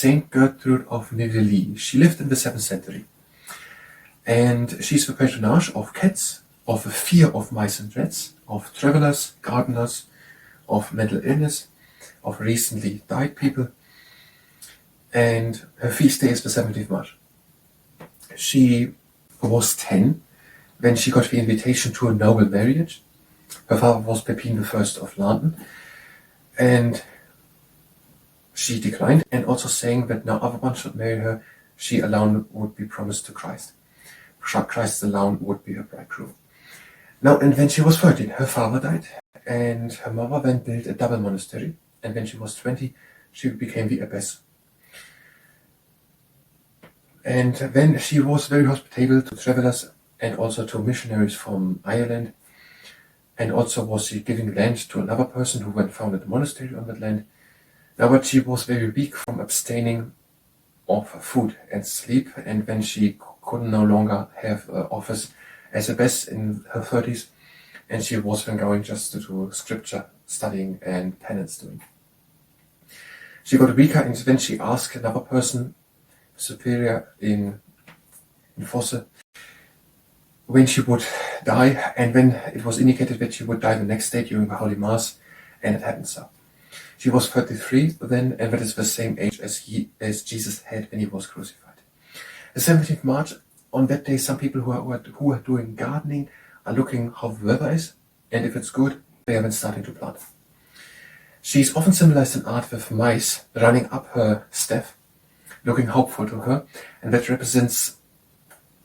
Saint Gertrud of Nivelles. She lived in the 7th century. And she's the patronage of cats, of the fear of mice and rats, of travelers, gardeners, of mental illness, of recently died people. And her feast day is the 17th March. She was 10 when she got the invitation to a noble marriage. Her father was Pepin I of Landen, and she declined, and also saying that no other one should marry her, she alone would be promised to Christ. Christ alone would be her bridegroom. Now, and when she was 13, her father died, and her mother then built a double monastery, and when she was 20, she became the abbess. And then she was very hospitable to travelers and also to missionaries from Ireland, and also was she giving land to another person who went founded a monastery on that land. Now, but she was very weak from abstaining of food and sleep, and when she could no longer have office as abbess in her 30s, and she was then going just to do scripture studying and penance doing. She got weaker, and then she asked another person, superior in Fosse, when she would die, and when it was indicated that she would die the next day during the Holy Mass, and it happened so. She was 33 then, and that is the same age as Jesus had when he was crucified. The 17th March, on that day, some people who are doing gardening are looking how the weather is, and if it's good, they are then starting to plant. She's often symbolized in art with mice running up her staff, looking hopeful to her, and that represents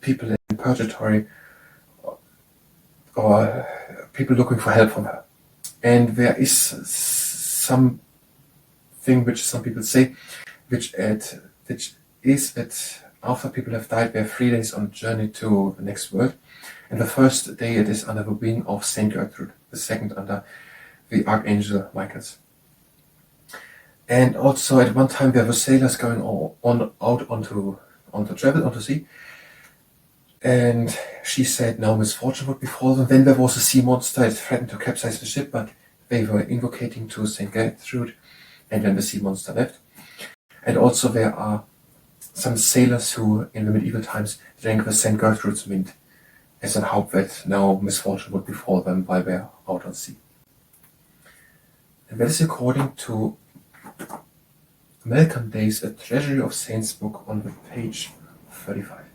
people in purgatory or people looking for help from her. And there is something which some people say, which is that after people have died, they are 3 days on a journey to the next world. And the first day it is under the wing of Saint Gertrude, the second under the Archangel Michael's. And also at one time there were sailors going out onto travel, onto sea. And she said no misfortune would befall them. Then there was a sea monster, it threatened to capsize the ship, but they were invocating to Saint Gertrude, and then the sea monster left. And also there are some sailors who in the medieval times drank the Saint Gertrude's mint as a hope that no misfortune would befall them while they are out on sea. And that is according to Malcolm Day's A Treasury of Saints book on the page 35.